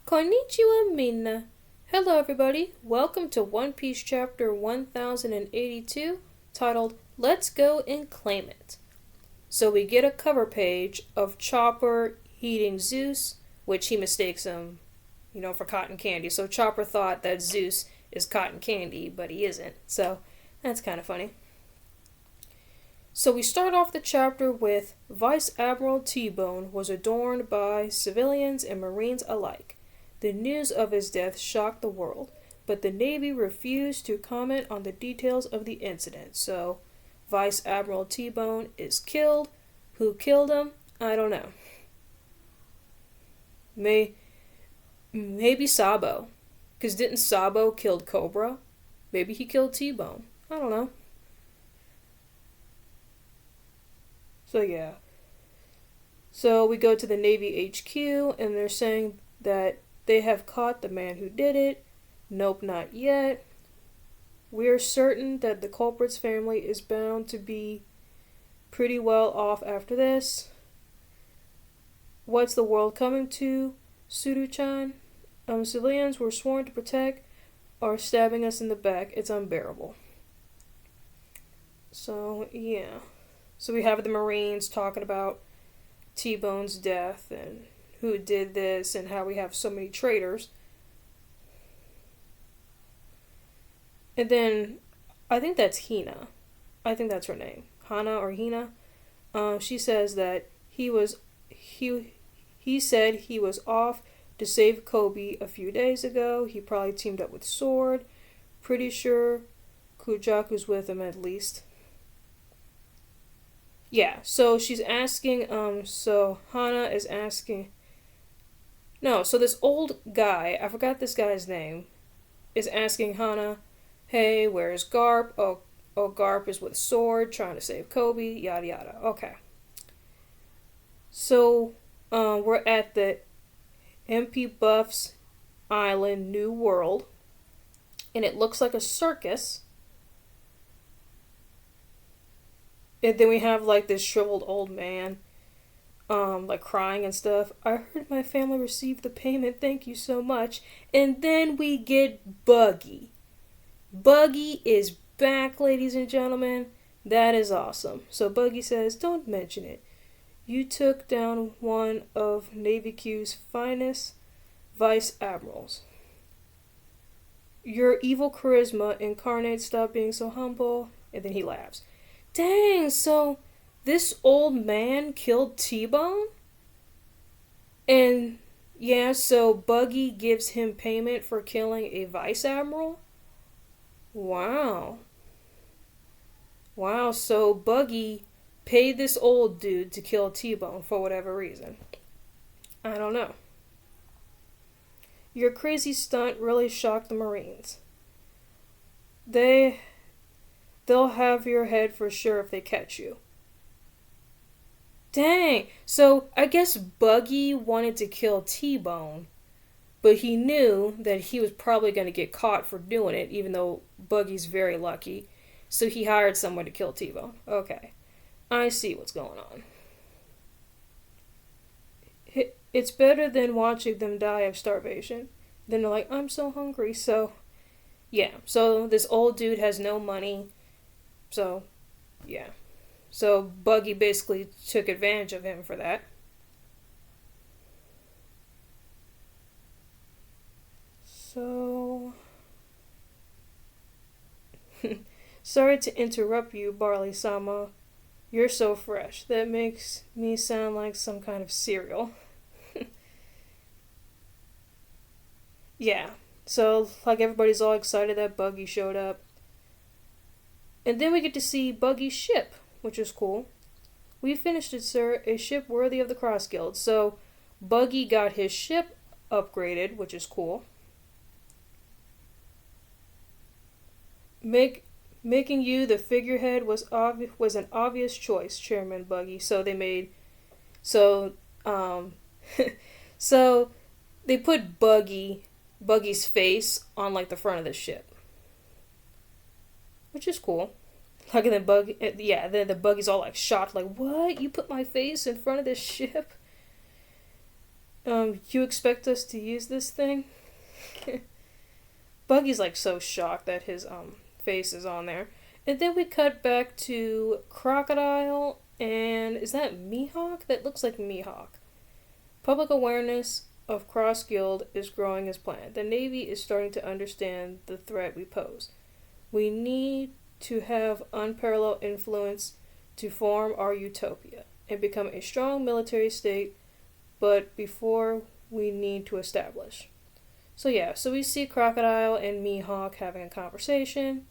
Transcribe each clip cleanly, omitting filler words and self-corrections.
Konnichiwa minna. Hello everybody. Welcome to One Piece chapter 1082 titled Let's Go and Claim It. So we get a cover page of Chopper eating Zeus, which he mistakes him, for cotton candy. So Chopper thought that Zeus is cotton candy, but he isn't. So that's kind of funny. So we start off the chapter with Vice Admiral T-Bone was adorned by civilians and Marines alike. The news of his death shocked the world, but the Navy refused to comment on the details of the incident. So, Vice Admiral T-Bone is killed. Who killed him? I don't know. Maybe Sabo. Because didn't Sabo kill Cobra? Maybe he killed T-Bone. I don't know. So, yeah. So, we go to the Navy HQ, and they're saying that they have caught the man who did it. Nope, not yet. We are certain that the culprit's family is bound to be pretty well off after this. What's the world coming to, Suru-chan? Civilians we're sworn to protect are stabbing us in the back. It's unbearable. So, yeah. So we have the Marines talking about T-Bone's death and who did this and how we have so many traitors. And then I think that's Hina. I think that's her name. Hana or Hina. She says that he said he was off to save Kobe a few days ago. He probably teamed up with Sword. Pretty sure Kujaku's with him at least. Yeah, so she's asking, so Hana is asking. No, so this old guy, I forgot this guy's name, is asking Hana, hey, where's Garp? Oh, Garp is with Sword, trying to save Kobe, yada yada. Okay. So, we're at the MP Buff's Island, New World, and it looks like a circus. And then we have, like, this shriveled old man, like crying and stuff. I heard my family received the payment, thank you so much. And then we get Buggy. Buggy is back, ladies and gentlemen. That is awesome. So Buggy says, don't mention it. You took down one of Navy Q's finest vice admirals. Your evil charisma incarnate, stop being so humble. And then he laughs. Dang, so this old man killed T-Bone? And, yeah, so Buggy gives him payment for killing a vice admiral? Wow. Wow, so Buggy paid this old dude to kill T-Bone for whatever reason. I don't know. Your crazy stunt really shocked the Marines. They'll have your head for sure if they catch you. Dang. So, I guess Buggy wanted to kill T-Bone, but he knew that he was probably going to get caught for doing it, even though Buggy's very lucky. So he hired someone to kill T-Bone. Okay. I see what's going on. It's better than watching them die of starvation. Then they're like, I'm so hungry. So, yeah. So, this old dude has no money. So, yeah. So, Buggy basically took advantage of him for that. So, sorry to interrupt you, Barley-sama. You're so fresh. That makes me sound like some kind of cereal. Yeah. So, like, everybody's all excited that Buggy showed up. And then we get to see Buggy's ship, which is cool. We finished it, sir. A ship worthy of the Cross Guild. So, Buggy got his ship upgraded, which is cool. Making you the figurehead was an obvious choice, Chairman Buggy. So they made, so they put Buggy's face on like the front of the ship, which is cool. Like and then the Buggy's all like shocked, like what? You put my face in front of this ship? You expect us to use this thing? Buggy's like so shocked that his face is on there. And then we cut back to Crocodile, and is that Mihawk? That looks like Mihawk. Public awareness of Cross Guild is growing as planned. The Navy is starting to understand the threat we pose. We need to have unparalleled influence to form our utopia and become a strong military state, but before we need to establish. So yeah, so we see Crocodile and Mihawk having a conversation.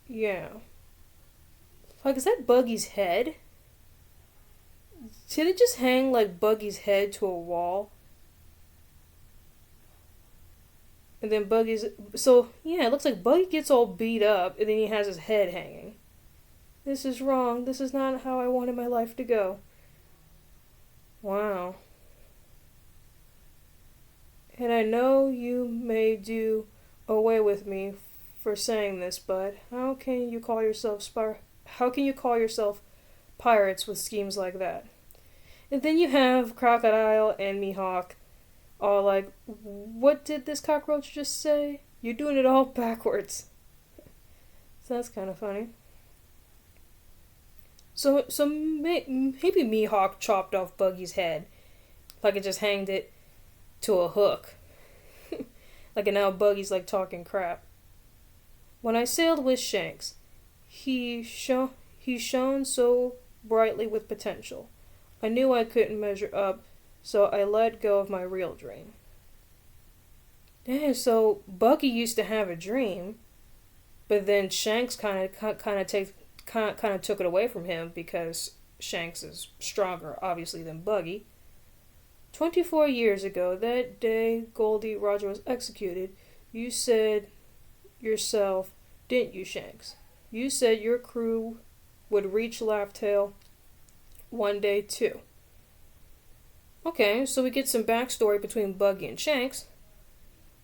Yeah. Like, is that Buggy's head? Did it just hang like Buggy's head to a wall? And then Buggy's. So, yeah, it looks like Buggy gets all beat up and then he has his head hanging. This is wrong. This is not how I wanted my life to go. Wow. And I know you may do away with me for saying this, but how can you call yourself pirates with schemes like that? And then you have Crocodile and Mihawk all like, what did this cockroach just say? You're doing it all backwards. So that's kind of funny. So maybe Mihawk chopped off Buggy's head, like it just hanged it to a hook. Like, and now Buggy's like talking crap. When I sailed with Shanks, he shone so brightly with potential. I knew I couldn't measure up, so I let go of my real dream. Yeah, so Buggy used to have a dream, but then Shanks kind of took it away from him because Shanks is stronger, obviously, than Buggy. 24 years ago, that day Goldie Roger was executed, you said yourself, didn't you, Shanks? You said your crew would reach Laughtail one day too. Okay, so we get some backstory between Buggy and Shanks,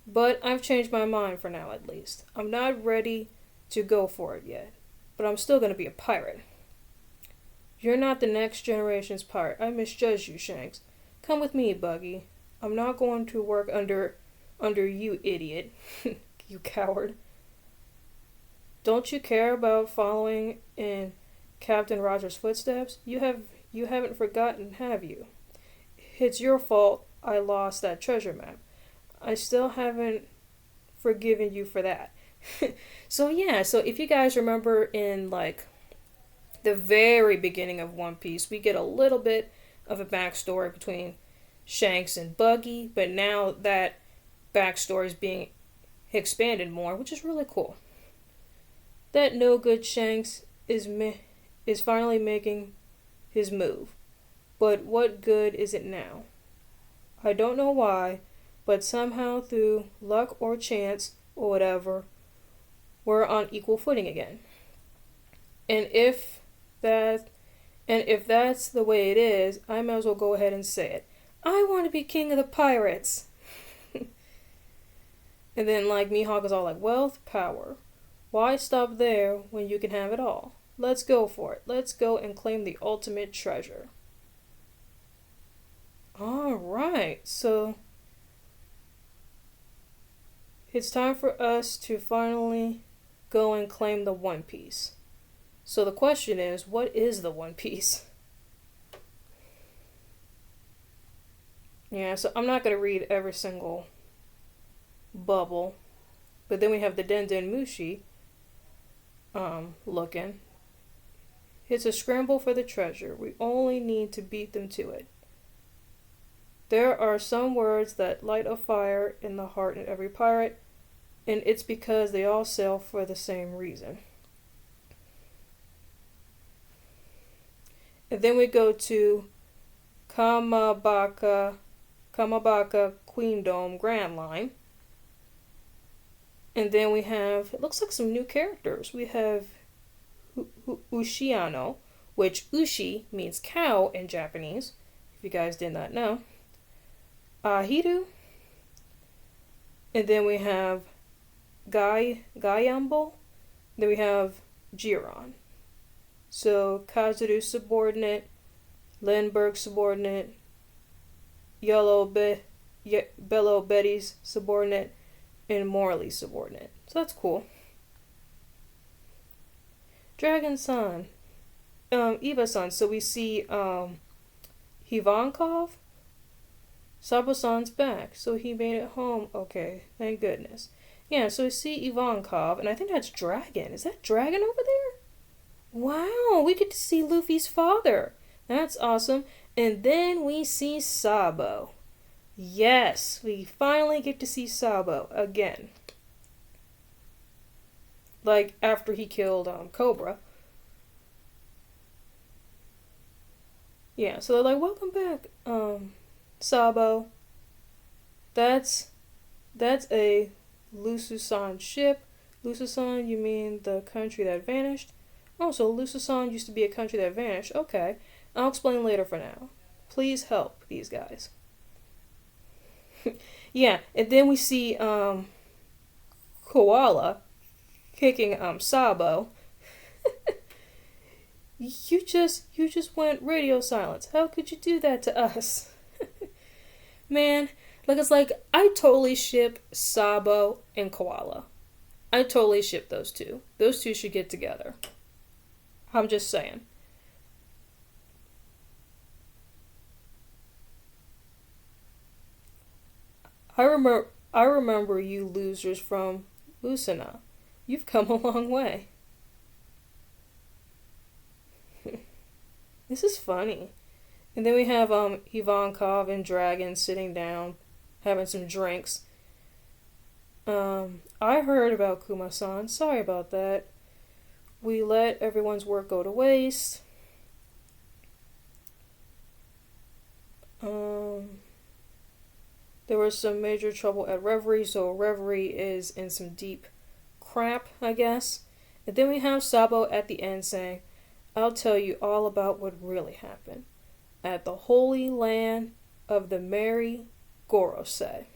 but I've changed my mind for now at least. I'm not ready to go for it yet, but I'm still going to be a pirate. You're not the next generation's pirate. I misjudged you, Shanks. Come with me, Buggy. I'm not going to work under you, idiot. You coward. Don't you care about following in Captain Rogers' footsteps? You haven't forgotten, have you? It's your fault I lost that treasure map. I still haven't forgiven you for that. So yeah, so if you guys remember in like the very beginning of One Piece, we get a little bit of a backstory between Shanks and Buggy, but now that backstory is being expanded more, which is really cool. That no good Shanks is finally making his move. But what good is it now? I don't know why, but somehow through luck or chance or whatever, we're on equal footing again. And if that's the way it is, I might as well go ahead and say it. I want to be king of the pirates. And then like Mihawk is all like, wealth, power. Why stop there when you can have it all? Let's go for it. Let's go and claim the ultimate treasure. Alright, so it's time for us to finally go and claim the One Piece. So the question is, what is the One Piece? Yeah, so I'm not going to read every single bubble. But then we have the Den Den Mushi looking. It's a scramble for the treasure. We only need to beat them to it. There are some words that light a fire in the heart of every pirate, and it's because they all sail for the same reason. And then we go to Kamabaka Queendom Grand Line. And then we have, it looks like some new characters. We have Ushiano, which Ushi means cow in Japanese, if you guys did not know. Ahiru. And then we have Gayambo. Then we have Jiron. So Kazuru subordinate, Lindbergh subordinate, Bello Betty's subordinate, and Morley subordinate. So that's cool. Dragon-san. Eva-san. So we see Ivankov. Sabo-san's back, so he made it home. Okay, thank goodness. Yeah, so we see Ivankov, and I think that's Dragon. Is that Dragon over there? Wow, we get to see Luffy's father. That's awesome. And then we see Sabo. Yes, we finally get to see Sabo again. Like, after he killed Cobra. Yeah, so they're like, welcome back, Sabo. That's a Lususan ship. Lususan, you mean the country that vanished? Oh, so Lususan used to be a country that vanished. Okay, I'll explain later for now. Please help these guys. Yeah, and then we see Koala kicking Sabo. You just went radio silence. How could you do that to us? Man, it's like I totally ship Sabo and Koala. I totally ship those two. Those two should get together. I'm just saying. I remember you losers from Lucina. You've come a long way. This is funny. And then we have Ivankov and Dragon sitting down, having some drinks. I heard about Kuma-san. Sorry about that. We let everyone's work go to waste. There was some major trouble at Reverie, so Reverie is in some deep crap, I guess. And then we have Sabo at the end saying, I'll tell you all about what really happened at the Holy Land of the Mary Gorosei.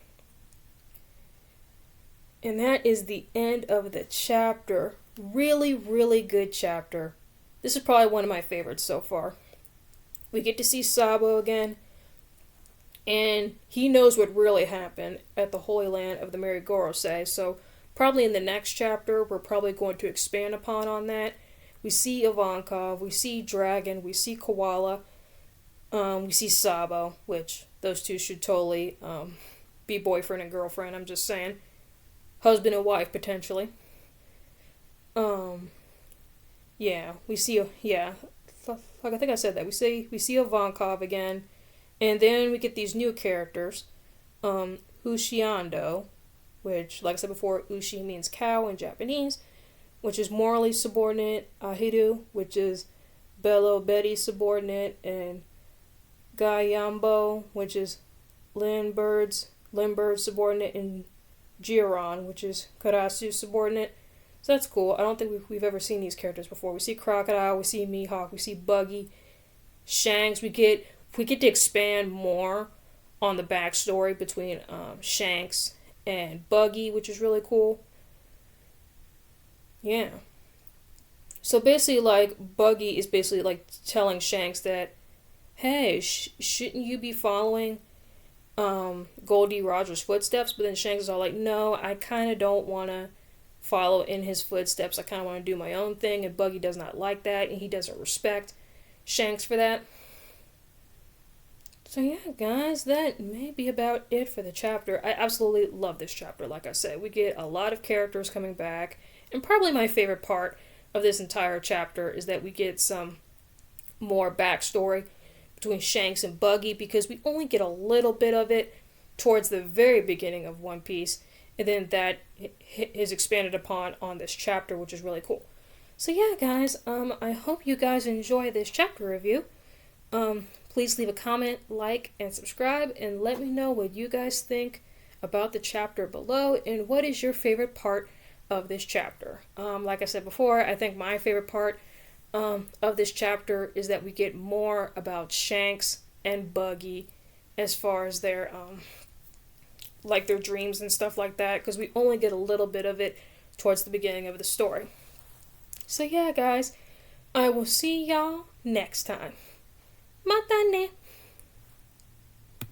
And that is the end of the chapter. Really, really good chapter. This is probably one of my favorites so far. We get to see Sabo again, and he knows what really happened at the Holy Land of the Mary Gorosei. So probably in the next chapter, we're probably going to expand upon on that. We see Ivankov, we see Dragon, we see Koala, we see Sabo, which those two should totally be boyfriend and girlfriend, I'm just saying. Husband and wife, potentially. Yeah, we see, yeah, like I think I said that. We see Ivankov again, and then we get these new characters. Ushiando, which, like I said before, Ushi means cow in Japanese, which is Morley's subordinate, Ahiru, which is Bello Betty's subordinate, and Gayambo, which is Lindbergh's subordinate, and Jiron, which is Karasu's subordinate. So that's cool. I don't think we've ever seen these characters before. We see Crocodile, we see Mihawk, we see Buggy, Shanks. We get to expand more on the backstory between Shanks and Buggy, which is really cool. Yeah. So basically, like, Buggy is basically, like, telling Shanks that, hey, shouldn't you be following Goldie Roger's footsteps? But then Shanks is all like, no, I kind of don't want to follow in his footsteps. I kind of want to do my own thing, and Buggy does not like that, and he doesn't respect Shanks for that. So yeah, guys, that may be about it for the chapter. I absolutely love this chapter, like I said. We get a lot of characters coming back, and probably my favorite part of this entire chapter is that we get some more backstory between Shanks and Buggy, because we only get a little bit of it towards the very beginning of One Piece, and then that is expanded upon on this chapter, which is really cool. So yeah, guys, I hope you guys enjoy this chapter review. Please leave a comment, like, and subscribe, and let me know what you guys think about the chapter below, and what is your favorite part of this chapter. Like I said before, I think my favorite part of this chapter is that we get more about Shanks and Buggy as far as their like their dreams and stuff like that, because we only get a little bit of it towards the beginning of the story. So yeah, guys, I will see y'all next time. またね。